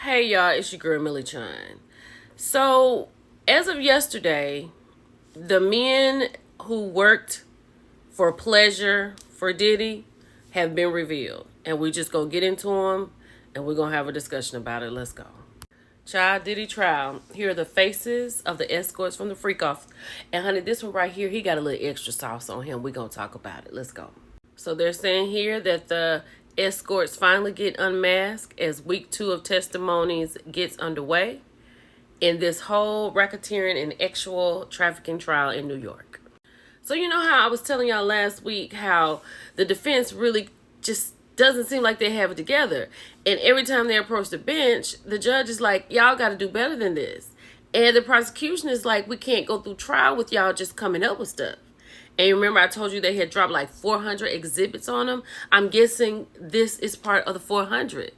Hey y'all, it's your girl Millie Chun. So, as of yesterday, the men who worked for pleasure for Diddy have been revealed. And we just gonna get into them and we're gonna have a discussion about it. Let's go. Child Diddy trial. Here are the faces of the escorts from the freak off. And honey, this one right here, he got a little extra sauce on him. We're gonna talk about it. Let's go. So they're saying here that the escorts finally get unmasked as week 2 of testimonies gets underway in this whole racketeering and actual trafficking trial in New York. So you know how I was telling y'all last week how the defense really just doesn't seem like they have it together. And every time they approach the bench, the judge is like, y'all got to do better than this. And the prosecution is like, we can't go through trial with y'all just coming up with stuff. And remember, I told you they had dropped like 400 exhibits on them. I'm guessing this is part of the 400.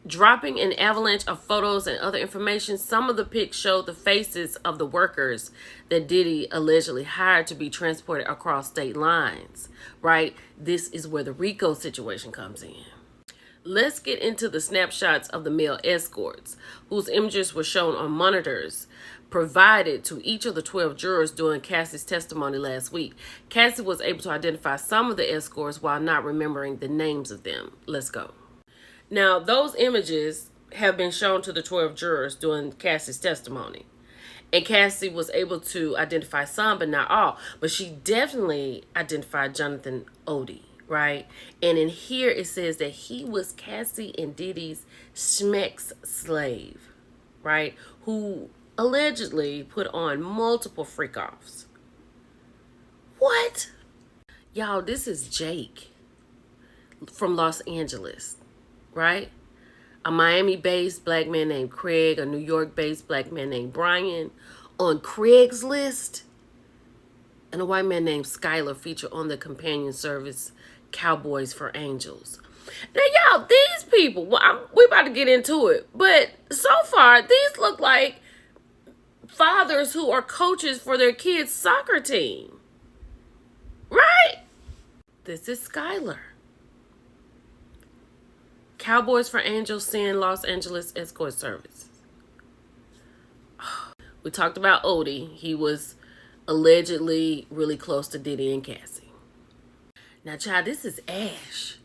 Dropping an avalanche of photos and other information. Some of the pics showed the faces of the workers that Diddy allegedly hired to be transported across state lines, right? This is where the RICO situation comes in. Let's get into the snapshots of the male escorts, whose images were shown on monitors provided to each of the 12 jurors during Cassie's testimony last week. Cassie was able to identify some of the escorts while not remembering the names of them. Let's go. Now, those images have been shown to the 12 jurors during Cassie's testimony. And Cassie was able to identify some, but not all. But she definitely identified Jonathan Odie, right? And in here it says that he was Cassie and Diddy's schmeck's slave, right? Who allegedly put on multiple freak-offs. What? Y'all, this is Jake from Los Angeles, right? A Miami-based black man named Craig, a New York-based black man named Brian on Craigslist, and a white man named Skylar feature on the companion service Cowboys for Angels. Now, y'all, these people, we about to get into it, but so far, these look like fathers who are coaches for their kids' soccer team, right? This is Skylar. Cowboys for Angels send Los Angeles escort service. We talked about Odie. He was allegedly really close to Diddy and Cassie. Now, child, this is Ash.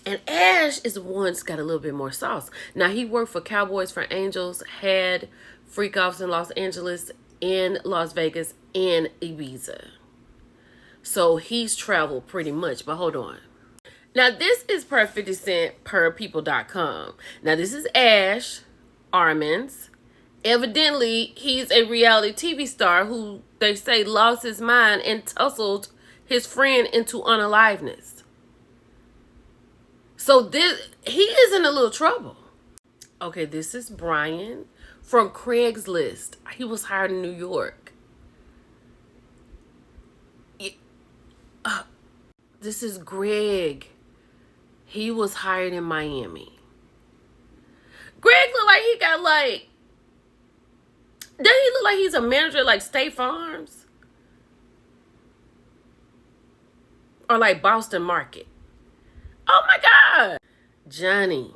And Ash is the one that's got a little bit more sauce. Now, he worked for Cowboys for Angels, had freak-offs in Los Angeles, in Las Vegas, and Ibiza. So he's traveled pretty much, but hold on. Now, this is per 50 Cent per people.com. Now, this is Ash Armins. Evidently, he's a reality TV star who they say lost his mind and tussled his friend into unaliveness. So he is in a little trouble. Okay, this is Brian from Craigslist. He was hired in New York. This is Greg. He was hired in Miami. Greg look like he got like... Does he look like he's a manager like State Farms? Or like Boston Market? Oh my God! Johnny,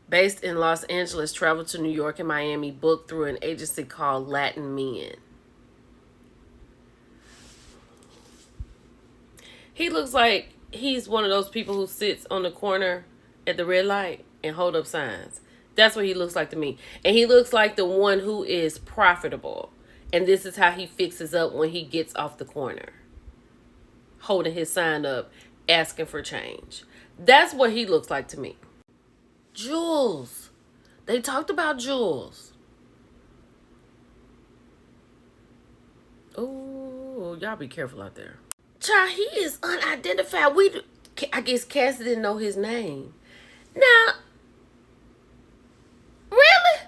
based in Los Angeles, traveled to New York and Miami, booked through an agency called Latin Men. He looks like he's one of those people who sits on the corner at the red light and hold up signs. That's what he looks like to me. And he looks like the one who is profitable. And this is how he fixes up when he gets off the corner, holding his sign up, asking for change. That's what he looks like to me. Jules. They talked about Jules. Oh, y'all be careful out there. Child, he is unidentified. I guess Cassie didn't know his name. Now, really?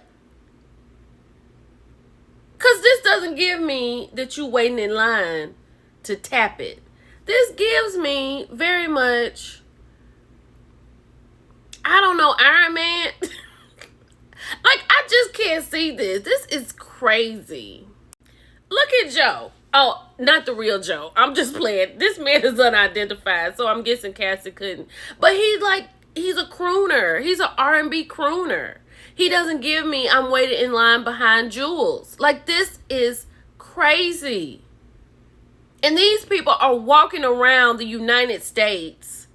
Because this doesn't give me that you waiting in line to tap it. This gives me very much, I don't know, Iron Man. Like, I just can't see this. This is crazy. Look at Joe. Oh, not the real Joe. I'm just playing. This man is unidentified, so I'm guessing Cassie couldn't. But he like he's a crooner. He's an R&B crooner. He doesn't give me I'm waiting in line behind Jules. Like, this is crazy. And these people are walking around the United States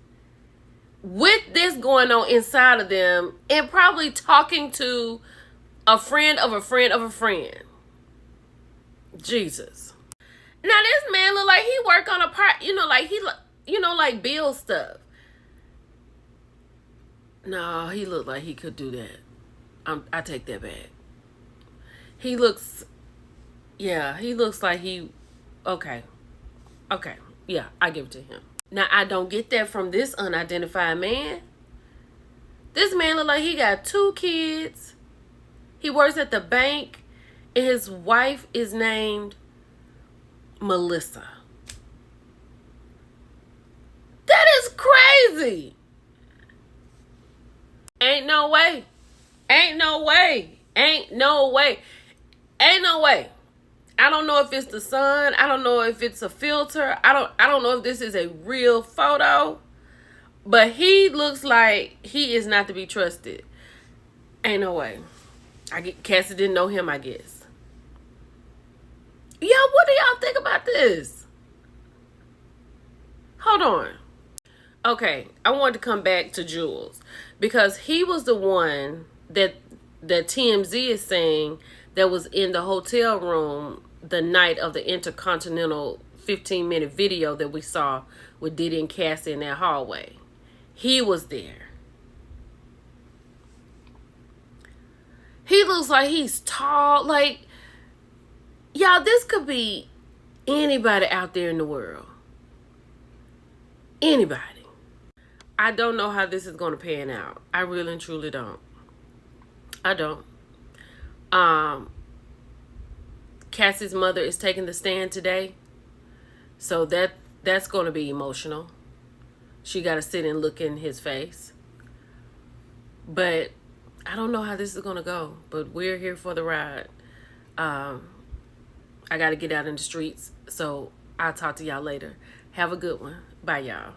with this going on inside of them and probably talking to a friend of a friend of a friend. Jesus. Now this man look like he work on a part, like he, like build stuff. No, he looked like he could do that. I take that back. He looks like he, okay. Yeah, I give it to him. Now, I don't get that from this unidentified man. This man look like he got 2 kids. He works at the bank, and his wife is named Melissa. That is crazy. Ain't no way. Ain't no way. Ain't no way. Ain't no way. I don't know if it's the sun. I don't know if it's a filter. I don't know if this is a real photo. But he looks like he is not to be trusted. Ain't no way. Cassie didn't know him, I guess. Yeah, what do y'all think about this? Hold on. Okay, I wanted to come back to Jules because he was the one that TMZ is saying that was in the hotel room the night of the Intercontinental 15-minute video that we saw with Diddy and Cassie in that hallway. He was there. He looks like he's tall. Like, y'all, this could be anybody out there in the world. Anybody. I don't know how this is going to pan out. I really and truly don't. I don't. Cassie's mother is taking the stand today. So that's going to be emotional. She got to sit and look in his face. But I don't know how this is going to go. But we're here for the ride. I got to get out in the streets. So I'll talk to y'all later. Have a good one. Bye, y'all.